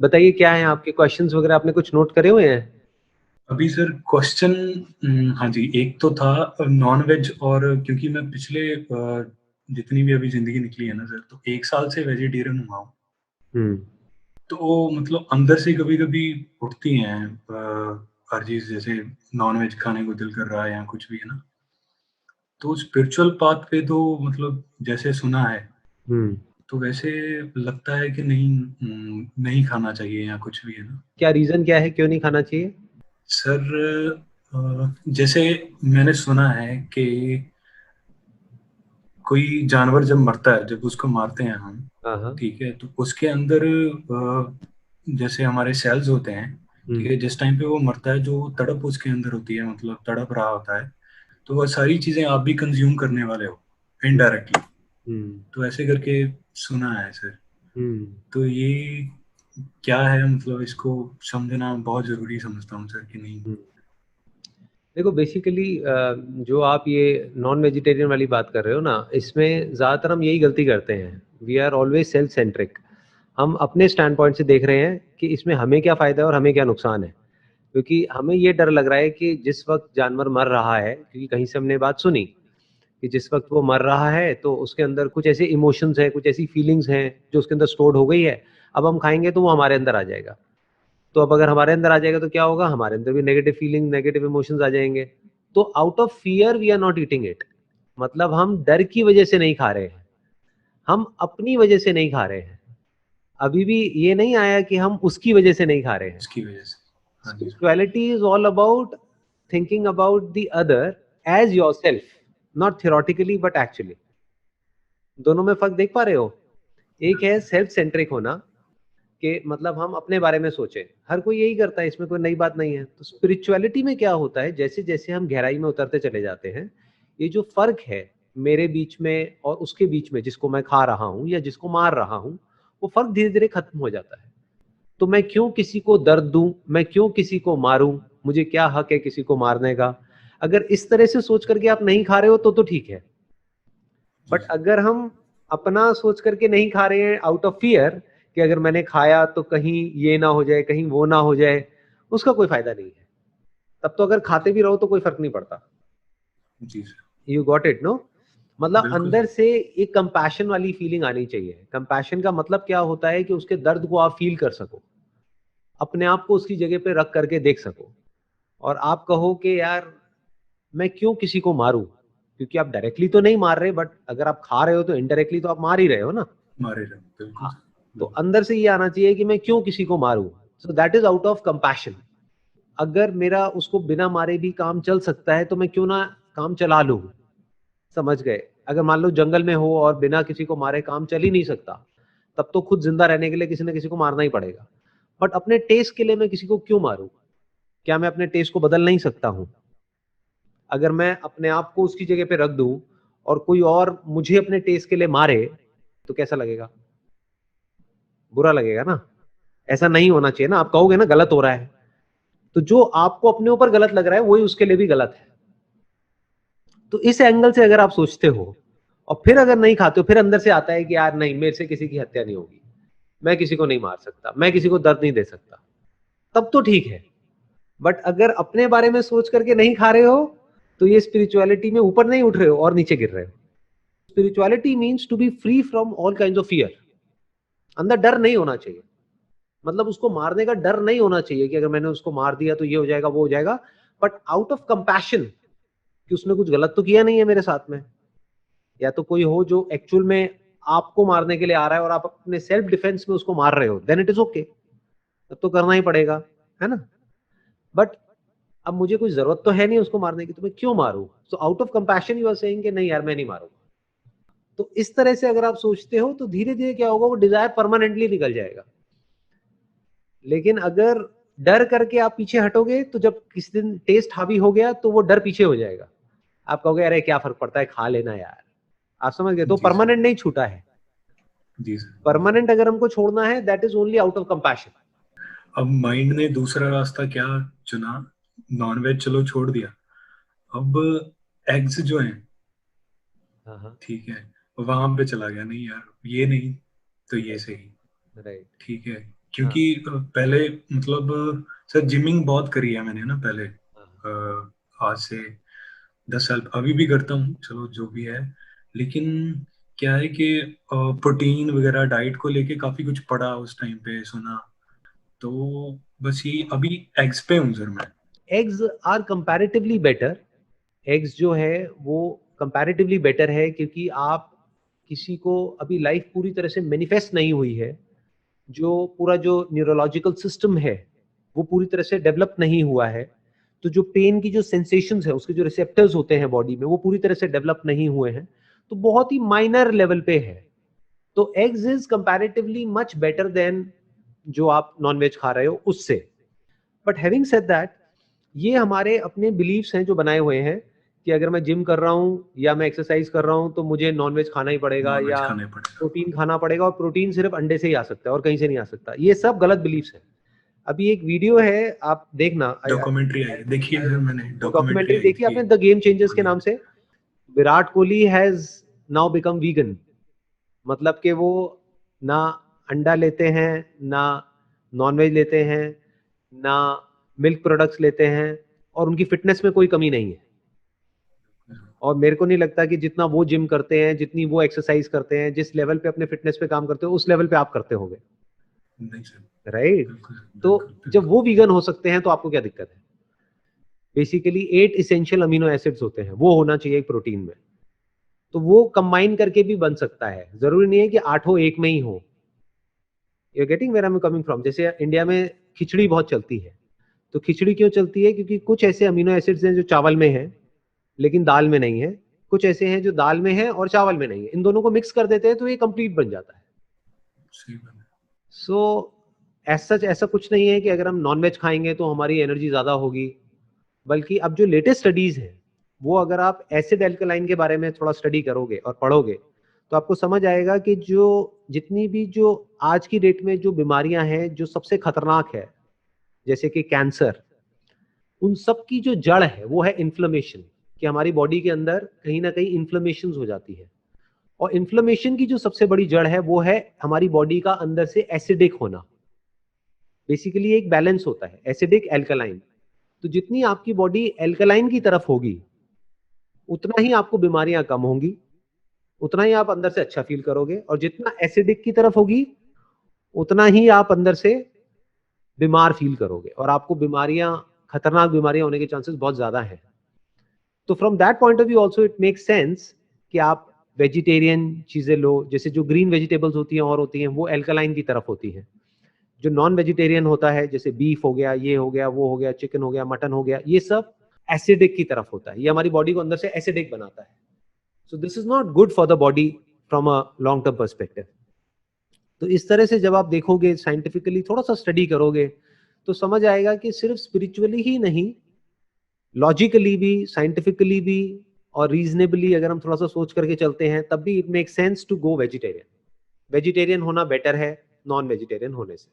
बताइए क्या है आपके क्वेश्चंस वगैरह, आपने कुछ नोट करे हुए हैं? अभी सर क्वेश्चन, हाँ जी, एक तो था नॉन वेज, और क्योंकि मैं पिछले जितनी भी अभी ज़िंदगी निकली है ना सर, तो 1 साल से वेजिटेरियन हुआ हूँ। हुँ। तो मतलब अंदर से कभी-कभी उठती हैं अर्जीज़, जैसे नॉन वेज खाने को दिल कर रहा है या कुछ भी है ना। तो स्पिरिचुअल पाथ पे तो मतलब जैसे सुना है, हुँ। तो वैसे लगता है कि नहीं, नहीं खाना चाहिए या कुछ भी है ना। क्या रीज़न क्या है, क्यों नहीं खाना चाहिए? सर जैसे मैंने सुना है कि कोई जानवर जब मरता है, जब उसको मारते हैं हम, हाँ, हाँ। ठीक है, तो उसके अंदर जैसे हमारे सेल्स होते हैं, हुँ। ठीक है, जिस टाइम पे वो मरता है, जो तड़प उसके अंदर होती है, मतलब तड़प रहा होता है, तो वह सारी चीजें आप भी कंज्यूम करने वाले हो हुँ। इनडायरेक्टली। हुँ। तो ऐसे करके सुना है सर। हुँ। तो ये क्या है, मतलब इसको समझना बहुत जरूरी समझता हूँ सर, कि नहीं। हुँ। देखो बेसिकली जो आप ये नॉन वेजिटेरियन वाली बात कर रहे हो ना, इसमें ज़्यादातर हम यही गलती करते हैं। We are always self centric. हम अपने स्टैंड पॉइंट से देख रहे हैं कि इसमें हमें क्या फ़ायदा है और हमें क्या नुकसान है। क्योंकि हमें ये डर लग रहा है कि जिस वक़्त जानवर मर रहा है, क्योंकि कहीं से हमने बात सुनी कि जिस वक़्त वो मर रहा है तो उसके अंदर कुछ ऐसे इमोशंस हैं, कुछ ऐसी फीलिंग्स हैं जो उसके अंदर स्टोर्ड हो गई है। अब हम खाएँगे तो वो हमारे अंदर आ जाएगा। तो अब अगर हमारे अंदर आ जाएगा तो क्या होगा? हमारे अंदर भी नेगेटिव फीलिंग, नेगेटिव इमोशंस आ जाएँगे। तो out of fear we are not eating it. मतलब हम डर की वजह से नहीं खा रहे हैं, हम अपनी वजह से नहीं खा रहे हैं। अभी भी ये नहीं आया कि हम उसकी वजह से नहीं खा रहे हैं। इसकी वजह से। हाँ जी sir. Spirituality is all about thinking about the other as yourself, not theoretically but actually. दोनों में फ़र्क देख पा रहे हो? एक है सेल्फ सेंट्रिक होना कि मतलब हम अपने बारे में सोचें। हर कोई यही करता है, इसमें कोई नई बात नहीं है। तो स्पिरिचुअलिटी में क्या होता है, जैसे-जैसे हम गहराई में उतरते चले जाते हैं, ये जो फ़र्क है मेरे बीच में और उसके बीच में जिसको मैं खा रहा हूँ या जिसको मार रहा हूँ, वो फ़र्क धीरे-धीरे खत्म हो जाता है। तो मैं क्यों किसी को दर्द दूँ? मैं क्यों किसी को मारूँ? मुझे क्या हक है किसी को मारने का? अगर इस तरह से सोच करके आप नहीं खा रहे हो तो ठीक है। जी बट सर। अगर हम अपना सोच करके नहीं खा रहे हैं आउट ऑफ फियर कि अगर मैंने खाया तो कहीं ये ना हो जाए, कहीं वो ना हो जाए, उसका कोई फ़ायदा नहीं है। तब तो अगर खाते भी रहो तो कोई फ़र्क नहीं पड़ता। जी sir. You got it no? मतलब बिल्कुल अंदर सर। से एक कंपैशन वाली फीलिंग आनी चाहिए। कंपैशन का मतलब क्या होता है कि उसके दर्द को आप फ़ील कर सको। अपने आप को उसकी जगह पे रख करके देख सको और आप कहो कि यार मैं क्यों किसी को मारूं, क्योंकि आप डायरेक्टली तो नहीं मार रहे, बट अगर आप खा रहे हो तो इनडायरेक्टली तो आप मार ही रहे हो ना। मारे रहो, बिल्कुल हाँ, सर। तो बिल्कुल। अंदर से ये आना चाहिए कि मैं क्यों किसी को मारूं। So that is out of compassion. अगर मेरा उसको बिना मारे भी काम चल सकता है तो मैं क्यों ना काम चला लूं। समझ गए? अगर मान लो जंगल में हो और बिना किसी को मारे काम चल ही नहीं सकता, तब तो खुद जिंदा रहने के लिए किसी ना किसी को मारना ही पड़ेगा। बट अपने टेस्ट के लिए मैं किसी को क्यों मारूं? क्या मैं अपने टेस्ट को बदल नहीं सकता हूँ? अगर मैं अपने आप को उसकी जगह पे रख दूं और कोई और मुझे अपने टेस्ट के लिए मारे, तो कैसा लगेगा? बुरा लगेगा ना। ऐसा नहीं होना चाहिए ना। आप कहोगे ना गलत हो रहा है, तो जो आपको अपने ऊपर गलत लग रहा है वही उसके लिए भी गलत है। तो इस एंगल से अगर आप सोचते हो और फिर अगर नहीं खाते हो, फिर अंदर से आता है कि यार नहीं, मेरे से किसी की हत्या नहीं होगी, मैं किसी को नहीं मार सकता, मैं किसी को दर्द नहीं दे सकता, तब तो ठीक है। बट अगर अपने बारे में सोच करके नहीं खा रहे हो, तो ये स्पिरिचुअलिटी में ऊपर नहीं उठ रहे हो और नीचे गिर रहे हो। Spirituality means to be free from all kind of fear. अंदर डर नहीं होना चाहिए। मतलब उसको मारने का डर नहीं होना चाहिए कि अगर मैंने उसको मार दिया तो ये हो जाएगा, वो हो जाएगा। बट आउट ऑफ कंपैशन कि उसने कुछ गलत तो किया नहीं है मेरे साथ में, या तो कोई हो जो एक्चुअल में आपको मारने के लिए आ रहा है और आप अपने सेल्फ डिफेंस में उसको मार रहे हो, देन इट इज ओके। तब तो करना ही पड़ेगा, है ना। बट अब मुझे कोई जरूरत तो है नहीं उसको मारने की, तो मैं क्यों मारूं? So out of compassion you are saying कि नहीं यार मैं नहीं मारूंगा। तो इस तरह से अगर आप सोचते हो तो धीरे धीरे क्या होगा, वो डिजायर परमानेंटली निकल जाएगा। लेकिन अगर डर करके आप पीछे हटोगे तो जब किसी दिन टेस्ट हावी हो गया तो वो डर पीछे हो जाएगा। आप कहोगे अरे क्या फर्क पड़ता है, खा लेना यार। आप समझ गए? तो जी सर। परमानेंट नहीं छूटा है। जी सर। बिल्कुल। परमानेंट अगर हमको छोड़ना है, that is only out of compassion. अब माइंड ने दूसरा रास्ता क्या चुना, नॉनवेज चलो छोड़ दिया, अब एग्स जो हैं, हाँ, हाँ। ठीक है, वहां पे चला गया, नहीं यार ये नहीं, तो ये सही, राइट। ठीक है, क्योंकि पहले मतलब सर जिमिंग बहुत करी है मैंने ना पहले, आज से 10 साल, अभी भी करता हूँ, चलो जो भी है। लेकिन क्या है कि प्रोटीन वगैरह डाइट को लेके काफी कुछ पढ़ा उस टाइम पे, सुना, तो बस ये अभी एग्स पे हूँ सर मैं। Eggs are comparatively better. Eggs जो है वो कंपैरेटिवली बेटर है, क्योंकि आप किसी को अभी लाइफ पूरी तरह से मैनिफेस्ट नहीं हुई है, जो पूरा जो न्यूरोलॉजिकल सिस्टम है वो पूरी तरह से डेवलप नहीं हुआ है, तो जो पेन की जो सेंसेशंस है, उसके जो रिसेप्टर्स होते हैं बॉडी में, वो पूरी तरह से डेवलप नहीं हुए हैं, तो बहुत ही माइनर लेवल पे है। तो eggs is comparatively much better than जो आप नॉनवेज खा रहे हो उससे। बट हैविंग सेड दैट, ये हमारे अपने बिलीव्स हैं जो बनाए हुए हैं कि अगर मैं जिम कर रहा हूँ या मैं एक्सरसाइज कर रहा हूँ तो मुझे नॉनवेज खाना ही पड़ेगा, नॉन वेज या खाने पड़ेगा। प्रोटीन खाना पड़ेगा, और प्रोटीन सिर्फ अंडे से ही आ सकता है और कहीं से नहीं आ सकता। ये सब गलत बिलीव्स है। अभी एक वीडियो है, आप देखना, डॉक्यूमेंट्री आई देखिए सर, मैंने वो डॉक्यूमेंट्री डॉक्यूमेंट्री आई देखी थी। आपने, द गेम चेंजर्स के हाँ, नाम से। Virat Kohli has now become vegan. मतलब कि वो ना अंडा लेते हैं, ना नॉनवेज लेते हैं, ना मिल्क प्रोडक्ट्स लेते हैं, और उनकी फिटनेस में कोई कमी नहीं है। और मेरे को नहीं लगता कि जितना वो जिम करते हैं, जितनी वो एक्सरसाइज करते हैं, जिस लेवल पे अपने फिटनेस पे काम करते हो, उस लेवल पे आप करते होगे, नहीं सर, राइट? बिल्कुल तो बिल्कुल जब बिल्कुल। वो वीगन हो सकते हैं तो आपको क्या दिक्कत है? बेसिकली 8 इसेंशियल अमीनो एसिड्स होते हैं, वो होना चाहिए एक प्रोटीन में। तो वो कंबाइन करके भी बन सकता है, जरूरी नहीं है कि आठों एक में ही हो। You getting where I am coming from? जैसे इंडिया में खिचड़ी बहुत चलती है, तो खिचड़ी क्यों चलती है? क्योंकि कुछ ऐसे अमीनो एसिड्स हैं जो चावल में है लेकिन दाल में नहीं है, कुछ ऐसे हैं जो दाल में है और चावल में नहीं है, इन दोनों को मिक्स कर देते हैं तो ये कंप्लीट बन जाता है। सही बात है। सो ऐसा कुछ नहीं है कि अगर हम नॉनवेज खाएंगे तो हमारी एनर्जी ज्यादा होगी। बल्कि अब जो लेटेस्ट स्टडीज हैं, वो अगर आप एसिड एल्कलाइन के बारे में थोड़ा स्टडी करोगे और पढ़ोगे, तो आपको समझ आएगा कि जो जितनी भी जो आज की डेट में जो बीमारियां हैं जो सबसे खतरनाक है, जैसे कि कैंसर, उन सब की जो जड़ है वो है इन्फ्लेमेशन। कि हमारी बॉडी के अंदर कहीं ना कहीं इन्फ्लेमेशन हो जाती है। और इन्फ्लेमेशन की जो सबसे बड़ी जड़ है वो है हमारी बॉडी का अंदर से एसिडिक होना। बेसिकली एक बैलेंस होता है एसिडिक एल्कलाइन। तो जितनी आपकी बॉडी एल्कलाइन की तरफ होगी, उतना ही आपको बीमारियां कम होंगी, उतना ही आप अंदर से अच्छा फील करोगे। और जितना एसिडिक की तरफ होगी, उतना ही आप अंदर से बीमार फील करोगे, और आपको बीमारियां, खतरनाक बीमारियां होने के चांसेस बहुत ज्यादा हैं। तो from that point of view also it make sense कि आप वेजिटेरियन चीजें लो। जैसे जो ग्रीन वेजिटेबल्स होती हैं और होती हैं, वो एल्कलाइन की तरफ होती हैं। जो नॉन वेजिटेरियन होता है, जैसे बीफ हो गया, ये हो गया, वो हो गया, चिकन हो गया, मटन हो गया, ये सब एसिडिक की तरफ होता है। ये हमारी बॉडी को अंदर से एसिडिक बनाता है। So this is not good for the body from a long term perspective. तो इस तरह से जब आप देखोगे, साइंटिफिकली थोड़ा सा स्टडी करोगे, तो समझ आएगा कि सिर्फ स्पिरिचुअली ही नहीं, लॉजिकली भी, साइंटिफिकली भी, और रीजनेबली अगर हम थोड़ा सा सोच करके चलते हैं, तब भी it make sense to go vegetarian. Vegetarian होना बेटर है नॉन वेजिटेरियन होने से।